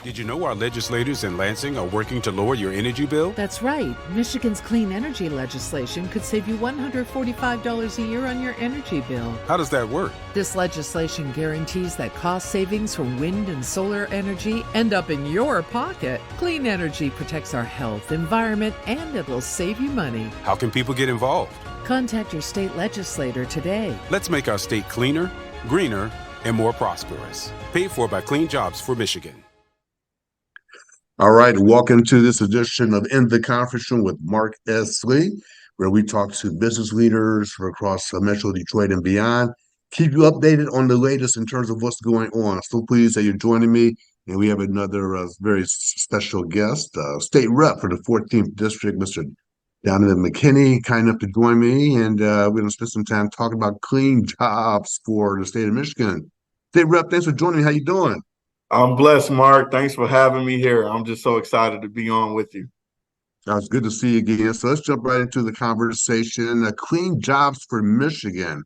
Did you know our legislators in Lansing are working to lower your energy bill? That's right. Michigan's clean energy legislation could save you $145 a year on your energy bill. How does that work? This legislation guarantees that cost savings from wind and solar energy end up in your pocket. Clean energy protects our health, environment, and it'll save you money. How can people get involved? Contact your state legislator today. Let's make our state cleaner, greener, and more prosperous. Paid for by Clean Jobs for Michigan. All right, welcome to this edition of In the Conference Room with Mark S. Lee, where we talk to business leaders from across Metro Detroit and beyond. Keep you updated on the latest in terms of what's going on. So pleased that you're joining me, and we have another very special guest, State Rep for the 14th District, Mr. Donavan McKinney, kind enough to join me, and we're going to spend some time talking about clean jobs for the state of Michigan. State Rep, thanks for joining me. How you doing? I'm blessed, Mark. Thanks for having me here. I'm just so excited to be on with you. It's good to see you again. So let's jump right into the conversation. Clean jobs for Michigan.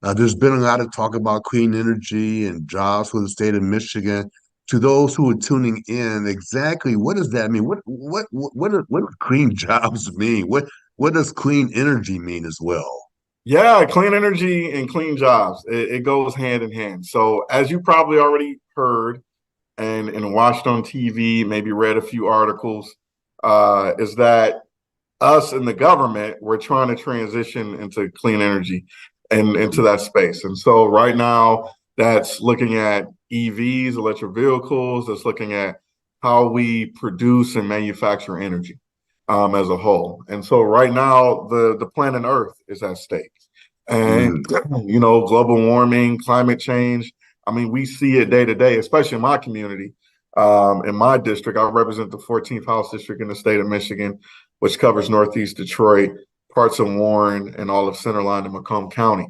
There's been a lot of talk about clean energy and jobs for the state of Michigan. To those who are tuning in, exactly what does that mean? What do clean jobs mean? What does clean energy mean as well? Yeah, clean energy and clean jobs. It goes hand in hand. So as you probably already heard, and watched on TV, maybe read a few articles, is that us and the government, we're trying to transition into clean energy and into that space. And so right now, that's looking at EVs, electric vehicles, that's looking at how we produce and manufacture energy as a whole. And so right now, the planet Earth is at stake. And, global warming, climate change, I mean, we see it day to day, especially in my community, in my district. I represent the 14th House District in the state of Michigan, which covers Northeast Detroit, parts of Warren, and all of Centerline and Macomb County.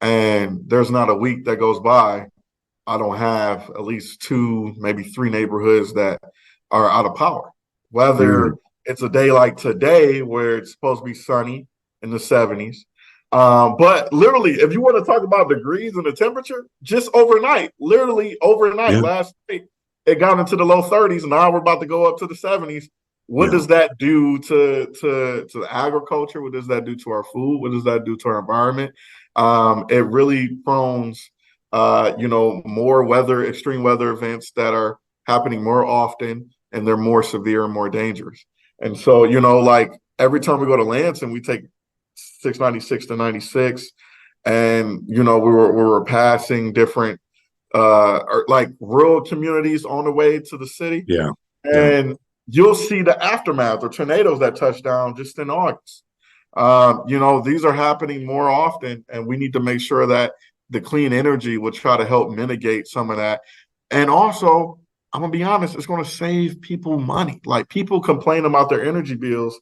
And there's not a week that goes by I don't have at least 2, maybe 3 neighborhoods that are out of power. Whether it's a day like today where it's supposed to be sunny in the 70s, but literally, if you want to talk about degrees and the temperature, just overnight, last night, it got into the low 30s. And now we're about to go up to the 70s. What does that do to agriculture? What does that do to our food? What does that do to our environment? It really prones, more extreme weather events that are happening more often, and they're more severe and more dangerous. And so, like every time we go to Lansing, we take 696 to 96, and we were passing different rural communities on the way to the city. And you'll see the aftermath of tornadoes that touched down just in August. These are happening more often, and we need to make sure that the clean energy will try to help mitigate some of that. And also, I'm gonna be honest, it's going to save people money. Like, people complain about their energy bills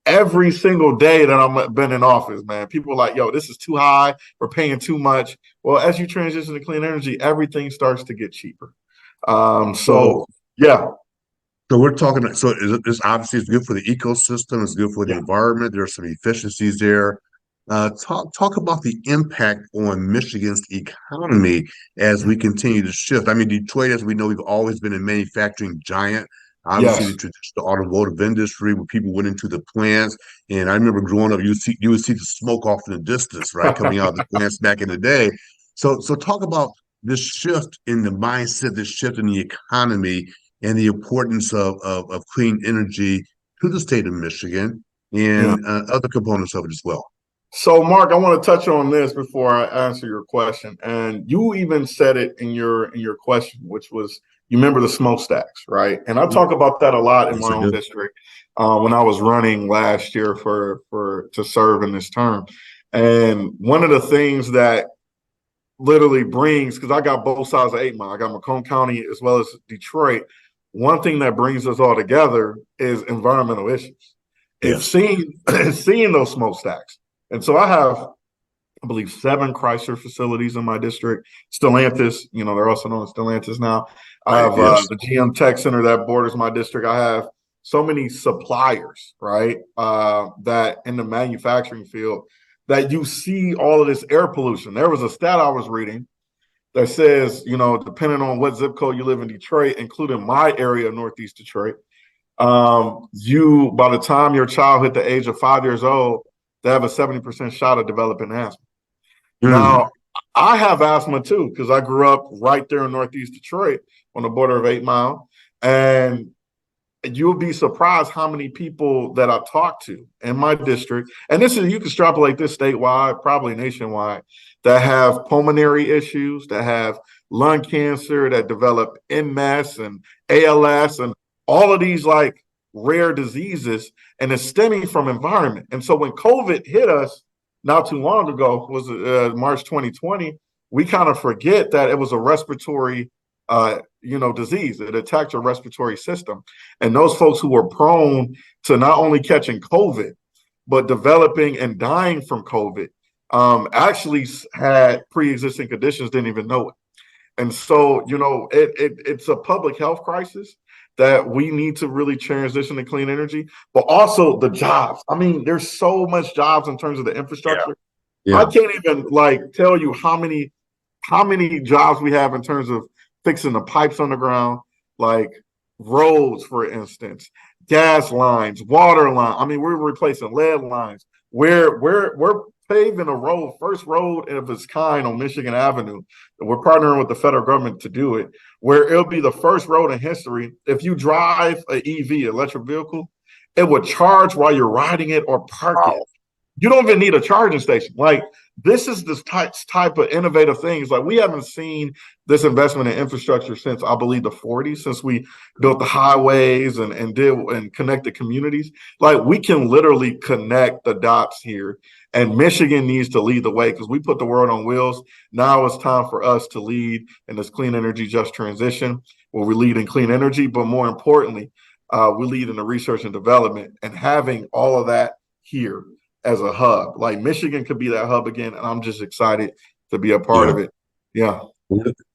every single day that I've been in office, man. People are like, yo, this is too high. We're paying too much. Well, as you transition to clean energy, everything starts to get cheaper. So we're talking, so it's obviously it's good for the ecosystem. It's good for the environment. There's some efficiencies there. Talk about the impact on Michigan's economy as we continue to shift. I mean, Detroit, as we know, we've always been a manufacturing giant. Obviously, the traditional automotive industry, where people went into the plants, and I remember growing up, you would see the smoke off in the distance, right, coming out of the plants back in the day. So talk about this shift in the mindset, this shift in the economy, and the importance of clean energy to the state of Michigan and other components of it as well. So, Mark, I want to touch on this before I answer your question. And you even said it in your question, which was, you remember the smokestacks, right? And I talk about that a lot in my own district when I was running last year to serve in this term. And one of the things that literally brings, because I got both sides of 8 Mile, I got Macomb County as well as Detroit. One thing that brings us all together is environmental issues. It's seeing those smokestacks. And so I have, I believe, 7 Chrysler facilities in my district. Stellantis, they're also known as Stellantis now. I have the GM Tech Center that borders my district. I have so many suppliers, right, that in the manufacturing field that you see all of this air pollution. There was a stat I was reading that says, depending on what zip code you live in Detroit, including my area of Northeast Detroit, you, by the time your child hit the age of 5 years old, they have a 70% shot of developing asthma. Mm. Now, I have asthma too, because I grew up right there in Northeast Detroit on the border of 8 Mile. And you'll be surprised how many people that I talk to in my district, and this is, you can extrapolate this statewide, probably nationwide, that have pulmonary issues, that have lung cancer, that develop MS and ALS and all of these like rare diseases, and it's stemming from environment. And so when COVID hit us not too long ago, was March 2020, we kind of forget that it was a respiratory disease. It attacked your respiratory system. And those folks who were prone to not only catching COVID, but developing and dying from COVID, actually had pre-existing conditions, didn't even know it. And so, it's a public health crisis that we need to really transition to clean energy, but also the jobs. I mean, there's so much jobs in terms of the infrastructure. Yeah. I can't even tell you how many jobs we have in terms of fixing the pipes on the ground, like roads, for instance, gas lines, water lines. I mean, we're replacing lead lines. We're paving a road, first road of its kind on Michigan Avenue. We're partnering with the federal government to do it, where it'll be the first road in history. If you drive an EV, electric vehicle, it will charge while you're riding it or park it. You don't even need a charging station. This is this type of innovative things. We haven't seen this investment in infrastructure since, I believe, the 40s, since we built the highways and connected communities. We can literally connect the dots here, and Michigan needs to lead the way because we put the world on wheels. Now it's time for us to lead in this clean energy just transition, where we lead in clean energy, but more importantly, we lead in the research and development, and having all of that here as a hub. Michigan could be that hub again, and I'm just excited to be a part of it. Yeah.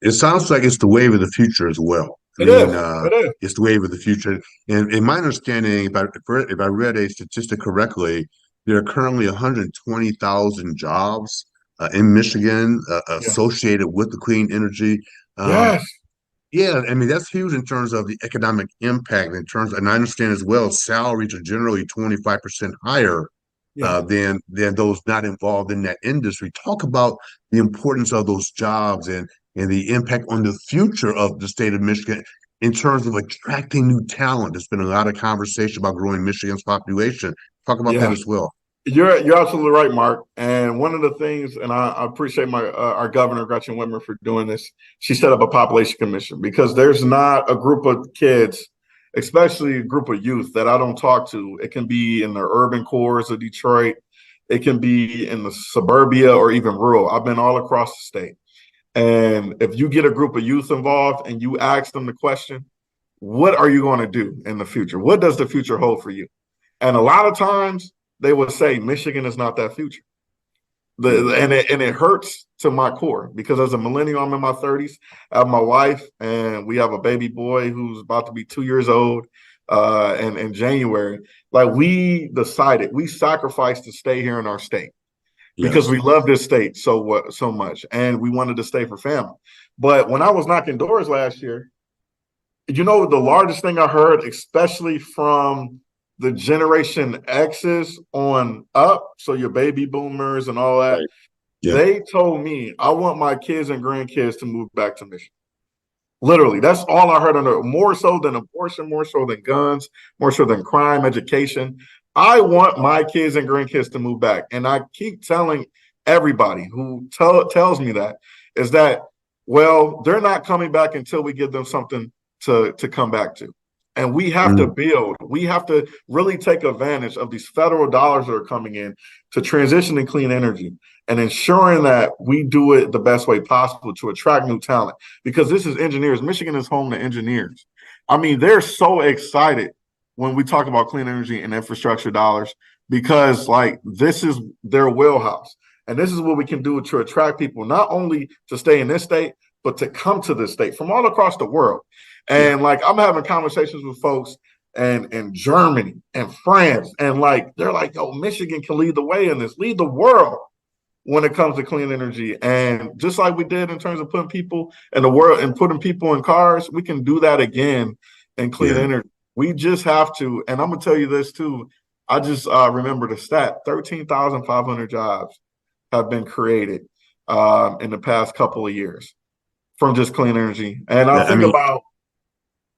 It sounds like it's the wave of the future as well. It is. It's the wave of the future. And in my understanding, if I read a statistic correctly, there are currently 120,000 jobs in Michigan associated with the clean energy. Yes. Yeah, I mean, that's huge in terms of the economic impact, and I understand as well, salaries are generally 25% higher than those not involved in that industry. Talk about the importance of those jobs and the impact on the future of the state of Michigan in terms of attracting new talent. There's been a lot of conversation about growing Michigan's population. Talk about that as well. You're absolutely right, Mark. And one of the things, and I appreciate our governor, Gretchen Whitmer, for doing this. She set up a population commission because there's not a group of kids, especially a group of youth, that I don't talk to. It can be in the urban cores of Detroit. It can be in the suburbia or even rural. I've been all across the state. And if you get a group of youth involved and you ask them the question, what are you going to do in the future? What does the future hold for you? And a lot of times they will say, Michigan is not that future. And it hurts to my core because as a millennial, I'm in my 30s. I have my wife and we have a baby boy who's about to be 2 years old in January. We decided, we sacrificed to stay here in our state because we love this state so much, and we wanted to stay for family. But when I was knocking doors last year, the largest thing I heard, especially from the Generation X's on up, so your baby boomers and all that, they told me, I want my kids and grandkids to move back to Michigan. Literally, that's all I heard on it. More so than abortion, more so than guns, more so than crime, education. I want my kids and grandkids to move back. And I keep telling everybody who tells me that, is that, well, they're not coming back until we give them something to come back to. And we have to build, we have to really take advantage of these federal dollars that are coming in to transition to clean energy and ensuring that we do it the best way possible to attract new talent. Because this is engineers. Michigan is home to engineers. I mean, they're so excited when we talk about clean energy and infrastructure dollars because this is their wheelhouse. And this is what we can do to attract people, not only to stay in this state, but to come to this state from all across the world. And I'm having conversations with folks in Germany and France, and they're like, yo, Michigan can lead the way in this, lead the world. when it comes to clean energy. And just like we did in terms of putting people in the world and putting people in cars, we can do that again in clean energy. We just have to. And I'm going to tell you this too. I just remember the stat: 13,500 jobs have been created in the past couple of years from just clean energy. And I think about,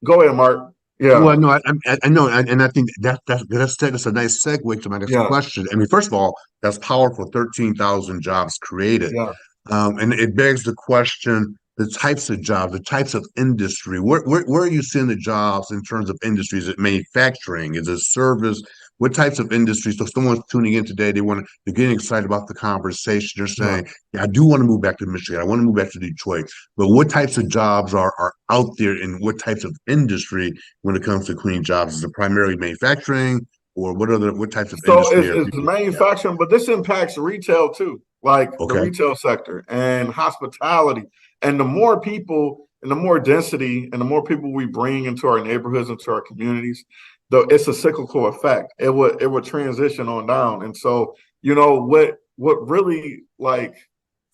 go ahead, Mark. Yeah. Well, no, I know, and I think that's a nice segue to my next question. I mean, first of all, that's powerful. 13,000 jobs created, and it begs the question: the types of jobs, the types of industry. Where are you seeing the jobs in terms of industry? Is it manufacturing? Is it service? What types of industries? So, someone's tuning in today. They're getting excited about the conversation. They're saying, "Yeah, I do want to move back to Michigan. I want to move back to Detroit." But what types of jobs are out there, and what types of industry when it comes to clean jobs? Is it primarily manufacturing, or what types of industry are it's people? manufacturing, but this impacts retail too, like the retail sector and hospitality. And the more people and the more density and the more people we bring into our neighborhoods, into our communities, though it's a cyclical effect. It would transition on down. And so, what really like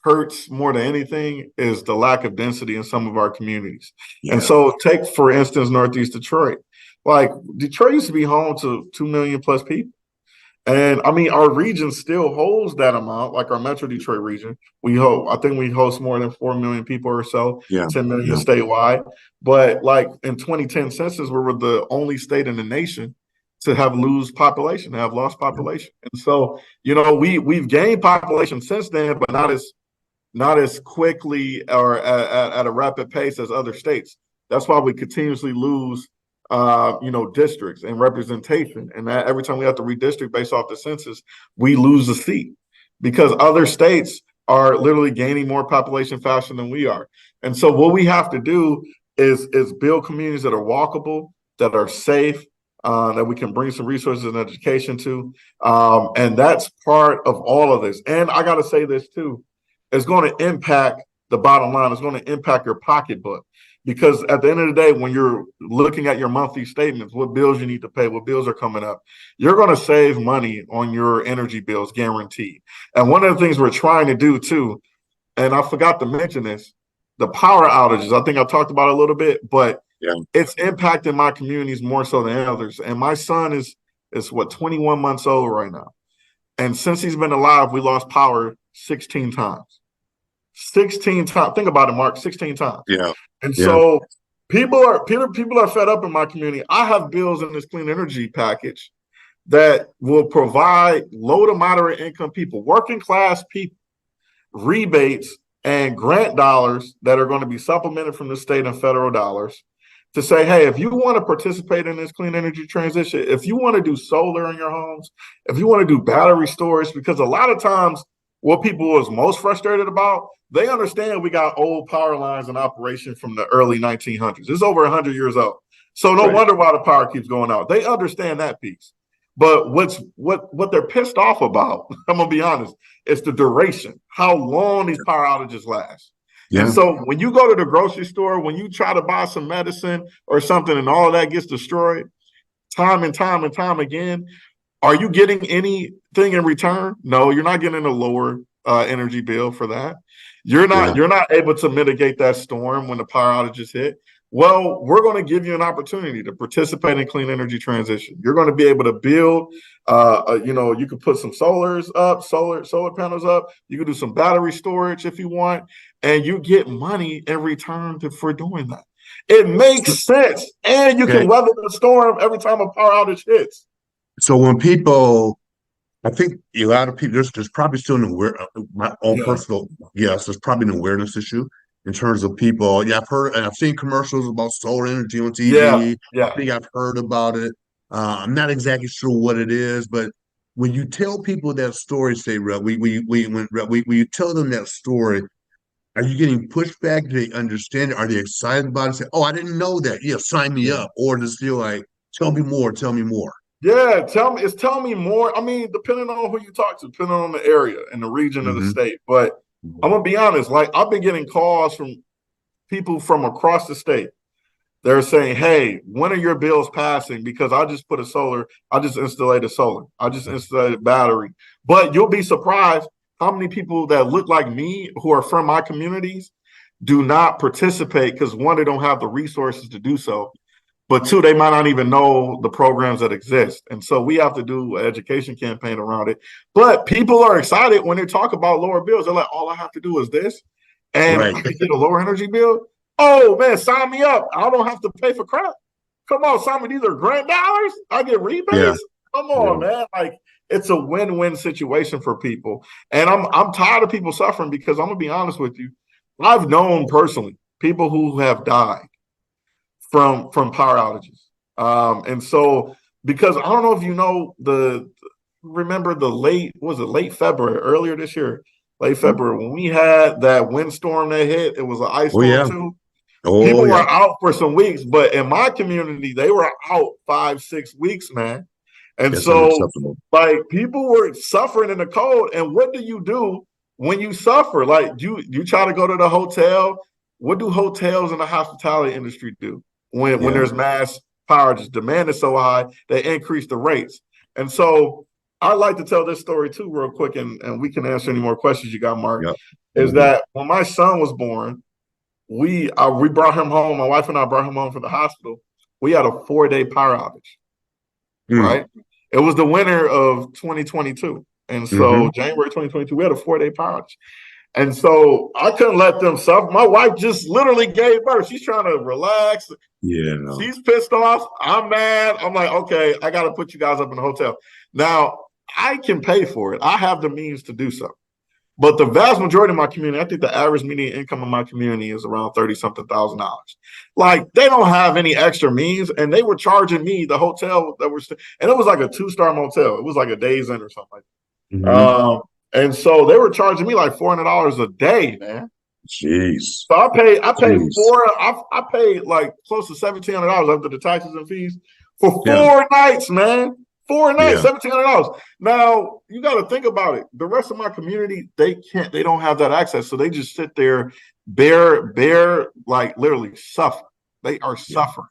hurts more than anything is the lack of density in some of our communities. And so take, for instance, Northeast Detroit. Like Detroit used to be home to 2 million plus people. And I mean, our region still holds that amount, like our Metro Detroit region. I think we host more than 4 million people or so, 10 million statewide. But like in 2010 census, we were the only state in the nation to have lost population. And so, we've gained population since then, but not as quickly or at a rapid pace as other states. That's why we continuously lose districts and representation. And that every time we have to redistrict based off the census, we lose a seat because other states are literally gaining more population faster than we are. And so what we have to do is build communities that are walkable, that are safe, that we can bring some resources and education to. And that's part of all of this. And I got to say this too, it's going to impact the bottom line. It's going to impact your pocketbook. Because at the end of the day, when you're looking at your monthly statements, what bills you need to pay, what bills are coming up, you're going to save money on your energy bills, guaranteed. And one of the things we're trying to do too, and I forgot to mention this, the power outages. I think I talked about it a little bit, but it's impacting my communities more so than others. And my son is 21 months old right now. And since he's been alive, we lost power 16 times. 16 times. Think about it, Mark, 16 times. And so people are fed up in my community. I have bills in this clean energy package that will provide low to moderate income people, working class people, rebates and grant dollars that are going to be supplemented from the state and federal dollars to say, hey, if you want to participate in this clean energy transition, if you want to do solar in your homes, if you want to do battery storage, because a lot of times what people was most frustrated about, they understand we got old power lines in operation from the early 1900s. It's over 100 years old. So no wonder why the power keeps going out. They understand that piece. But what they're pissed off about, I'm going to be honest, is the duration, how long these power outages last. And so when you go to the grocery store, when you try to buy some medicine or something and all of that gets destroyed time and time and time again, are you getting anything in return? No, you're not getting a lower energy bill for that. You're not able to mitigate that storm when the power outages hit. Well, we're going to give you an opportunity to participate in clean energy transition. You're going to be able to build, you can put some solar panels up. You can do some battery storage if you want, and you get money in return for doing that. It makes sense, and you can weather the storm every time a power outage hits. So when people, I think a lot of people, there's probably still my own personal, there's probably an awareness issue in terms of people. I've heard and I've seen commercials about solar energy on TV. I think I've heard about it. I'm not exactly sure what it is, but when you tell people that story, say, Rep, when you tell them that story, are you getting pushback? Do they understand it? Are they excited about it? Say, oh, I didn't know that. Yeah, sign me up. Or just feel like, tell me more. Yeah, tell me more. I mean, depending on who you talk to, depending on the area and the region of the state. But I'm gonna be honest, like I've been getting calls from people from across the state. They're saying, hey, when are your bills passing? Because I just installed a solar, I just installed a battery. But you'll be surprised, how many people that look like me who are from my communities do not participate because one, they don't have the resources to do so, but two, they might not even know the programs that exist. And so we have to do an education campaign around it. But people are excited when they talk about lower bills. They're like, all I have to do is this, and Right. I can get a lower energy bill. Oh man, sign me up. I don't have to pay for crap. Come on, sign me. These are grant dollars. I get rebates. Yeah. Come on, man. Like, it's a win-win situation for people. And I'm tired of people suffering because I'm gonna be honest with you. I've known personally people who have died from power outages. And so, because I don't know if you know remember the late February, earlier this year, late February, when we had that windstorm that hit, it was an ice Oh, storm yeah. too. Oh, People were yeah. out for some weeks, but in my community, they were out 5-6 weeks, man. And That's so, unacceptable. like, people were suffering in the cold. And what do you do when you suffer? Like, you try to go to the hotel. What do hotels in the hospitality industry do when Yeah. there's mass power? Just demand is so high, they increase the rates. And so, I'd like to tell this story too, real quick, and we can answer any more questions you got, Mark. Yep. Is that when my son was born, we brought him home. My wife and I brought him home from the hospital. We had a 4-day power outage, right? It was the winter of 2022. And so January 2022, we had a 4-day power outage. And so I couldn't let them suffer. My wife just literally gave birth. She's trying to relax. Yeah. She's pissed off. I'm mad. I'm like, okay, I got to put you guys up in the hotel. Now, I can pay for it. I have the means to do so. But the vast majority of my community, I think the average median income in my community is around $30-something thousand. Like, they don't have any extra means, and they were charging me the hotel that we're and it was like a 2-star motel. It was like a Days Inn or something like that. And so they were charging me like $400 a day, man. Jeez. So I paid like close to $1,700 after the taxes and fees for 4 nights, man. 4 nights, $1,700. Now you got to think about it. The rest of my community, they don't have that access, so they just sit there, bare, like literally suffer. They are suffering,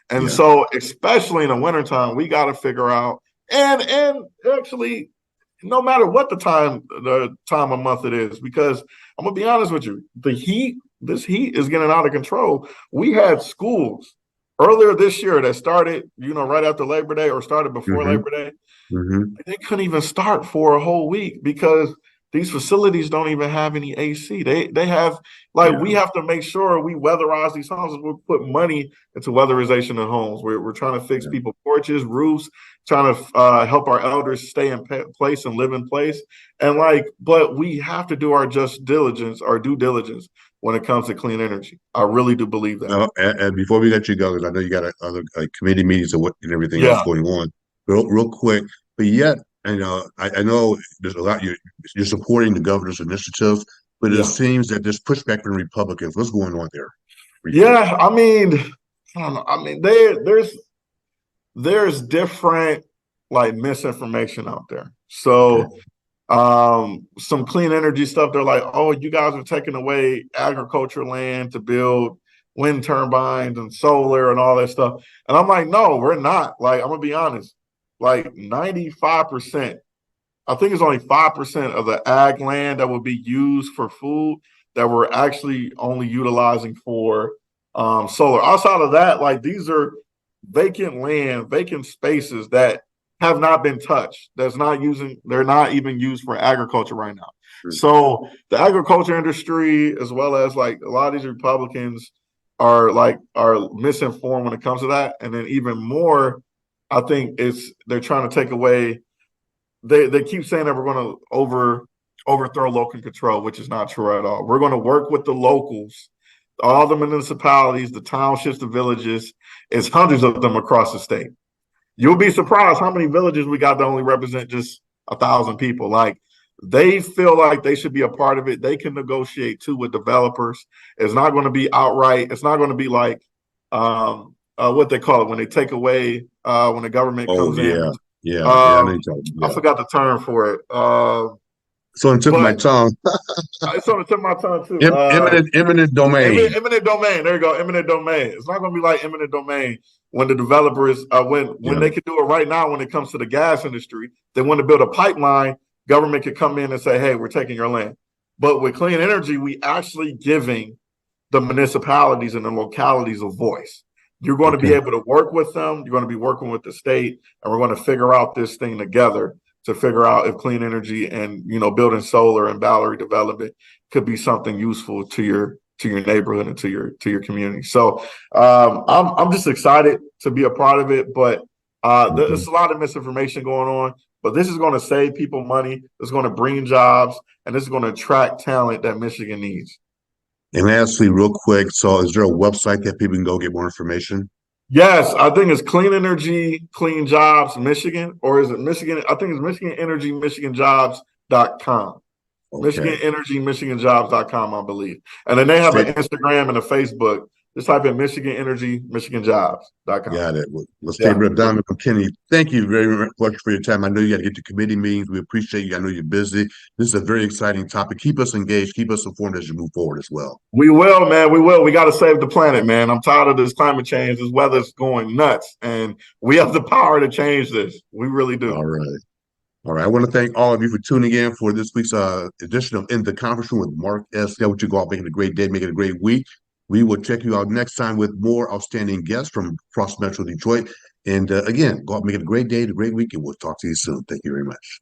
and so especially in the wintertime, we got to figure out and actually, no matter what the time of month it is, because I'm gonna be honest with you, this heat is getting out of control. We had schools earlier this year that started, right after Labor Day or started before Labor Day. They couldn't even start for a whole week because these facilities don't even have any AC. They have, we have to make sure we weatherize these homes. We put money into weatherization of homes. We're trying to fix people's porches, roofs, trying to help our elders stay in place and live in place. And but we have to do our due diligence when it comes to clean energy. I really do believe that. And before we let you go, because I know you got other committee meetings and everything else going on, real quick. But yet, I know there's a lot you're supporting the governor's initiatives, but it seems that there's pushback from Republicans. What's going on there? Yeah, I mean, I don't know. I mean, there's different misinformation out there. So some clean energy stuff, they're like, oh, you guys are taking away agriculture land to build wind turbines and solar and all that stuff. And I'm like, no, we're not. I'm gonna be honest, 95%, I think it's only 5% of the ag land that would be used for food that we're actually only utilizing for solar. Outside of that, these are vacant spaces that have not been touched. They're not even used for agriculture right now. So the agriculture industry, as well as a lot of these Republicans are misinformed when it comes to that. And then even more, I think they're trying to take away. They keep saying that we're going to overthrow local control, which is not true at all. We're going to work with the locals, all the municipalities, the townships, the villages. It's hundreds of them across the state. You'll be surprised how many villages we got that only represent just 1,000 people. They feel like they should be a part of it. They can negotiate too with developers. It's not going to be outright. It's not going to be what they call it when they take away when the government comes in. I forgot the term for it. So on the tip of my tongue. It's on the tip of my tongue too. Eminent domain. Eminent domain. There you go. Eminent domain. It's not going to be like eminent domain when the developers when they can do it right now when it comes to the gas industry. They want to build a pipeline. government could come in and say, hey, we're taking your land. But with clean energy, we actually giving the municipalities and the localities a voice. You're going to be able to work with them. You're going to be working with the state, and we're going to figure out this thing together to figure out if clean energy and, you know, building solar and battery development could be something useful to your neighborhood and to your community. So I'm just excited to be a part of it, but there's a lot of misinformation going on. But this is going to save people money. It's going to bring jobs, and this is going to attract talent that Michigan needs. And lastly, real quick, so is there a website that people can go get more information? Yes, I think it's Clean Energy, Clean Jobs, Michigan, or is it Michigan? I think it's Michigan Energy, MichiganJobs.com. Okay. Michigan Energy, MichiganJobs.com, I believe. And then they have an Instagram and a Facebook. Just type in Michigan Energy, MichiganJobs.com. Got it. Well, State Rep Donavan McKinney, thank you very much for your time. I know you got to get to committee meetings. We appreciate you. I know you're busy. This is a very exciting topic. Keep us engaged. Keep us informed as you move forward as well. We will, man. We will. We got to save the planet, man. I'm tired of this climate change. This weather's going nuts, and we have the power to change this. We really do. All right. All right. I want to thank all of you for tuning in for this week's edition of In the Conference Room with Mark S. I want you to go out making a great day, making a great week. We will check you out next time with more outstanding guests from across Metro Detroit. And again, go out, make it a great day, a great week, and we'll talk to you soon. Thank you very much.